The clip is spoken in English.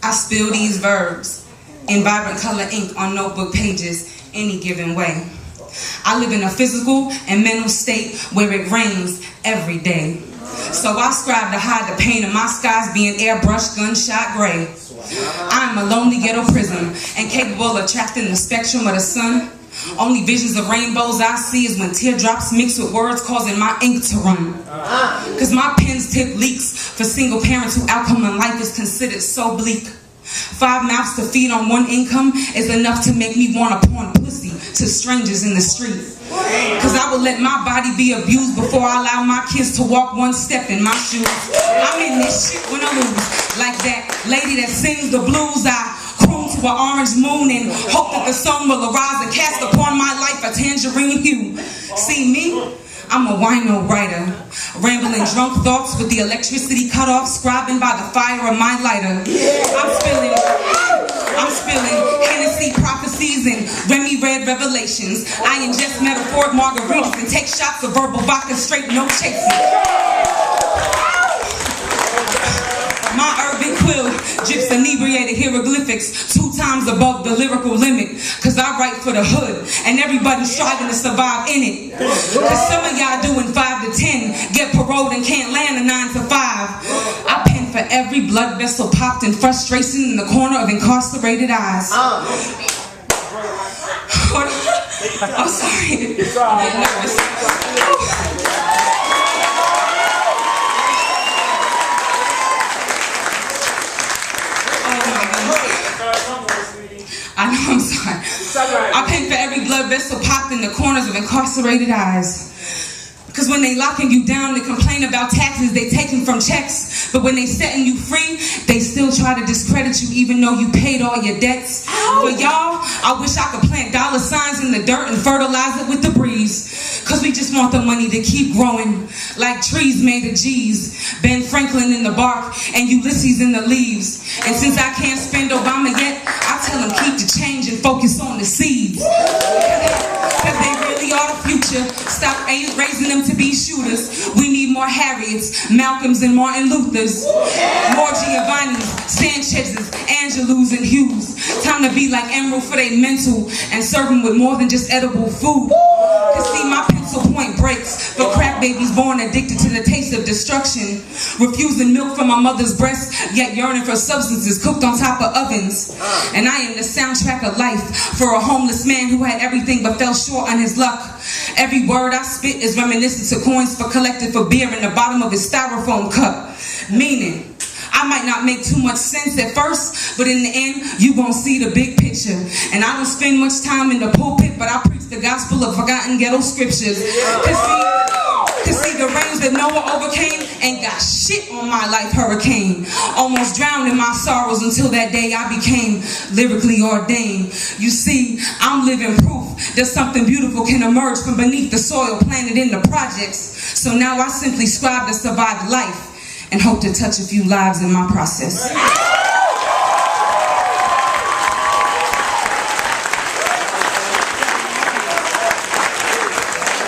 I spill these verbs in vibrant color ink on notebook pages any given way. I live in a physical and mental state where it rains every day. So I strive to hide the pain of my skies being airbrushed gunshot gray. I am a lonely ghetto prism, incapable of attracting the spectrum of the sun. Only visions of rainbows I see is when teardrops mix with words causing my ink to run. Cause my pen's tip leaks for single parents whose outcome in life is considered so bleak. 5 mouths to feed on 1 income is enough to make me want to pawn pussy to strangers in the street. Cause I will let my body be abused before I allow my kids to walk 1 step in my shoes. I'm in this shit when I lose. Like that lady that sings the blues, I croon to an orange moon and hope that the sun will arise and cast upon my life a tangerine hue. See me? I'm a wino writer, rambling drunk thoughts with the electricity cut off, scribing by the fire of my lighter. I'm spilling Hennessy prophecies and Remy Red revelations. I ingest metaphoric margaritas and take shots of verbal vodka straight, no chasing. My urban quill drips inebriated hieroglyphics 2 times above the lyrical limit. Cause I write for the hood and everybody's striving to survive in it. Cause some of y'all doing 5 to 10 get paroled and can't land a 9 to 5. I pen for every blood vessel popped in frustration in the corner of incarcerated eyes. I'm sorry. I'm getting nervous. I know, I'm sorry. I paint for every blood vessel popped in the corners of incarcerated eyes. Because when they locking you down, they complain about taxes they taking from checks. But when they setting you free, they still try to discredit you even though you paid all your debts. For y'all, I wish I could plant dollar signs in the dirt and fertilize it with the breeze. Because we just want the money to keep growing like trees made of G's. Ben Franklin in the bark and Ulysses in the leaves. And since I can't spend Obama yet, I tell them keep the change and focus on the seeds. Because they really are the future. Stop raising them to be shooters. We need more Harriets, Malcolms, and Martin Luthers. More Giovannis, Sanchez's, Angelus, and Hughes. Time to be like Emerald for their mental and serve them with more than just edible food. Cause see, my pencil point breaks for crack babies born addicted to the taste of destruction. Refusing milk from my mother's breast, yet yearning for substances cooked on top of ovens. And I am the soundtrack of life for a homeless man who had everything but fell short on his luck. Every word I spit is reminiscent to coins collected for beer in the bottom of his styrofoam cup. Meaning, I might not make too much sense at first, but in the end, you gon' see the big picture. And I don't spend much time in the pulpit, but I preach the gospel of forgotten ghetto scriptures. Cause see, the rains that Noah overcame ain't got shit on my life hurricane. Almost drowned in my sorrows until that day I became lyrically ordained. You see, I'm living proof that something beautiful can emerge from beneath the soil planted in the projects. So now I simply strive to survive life and hope to touch a few lives in my process.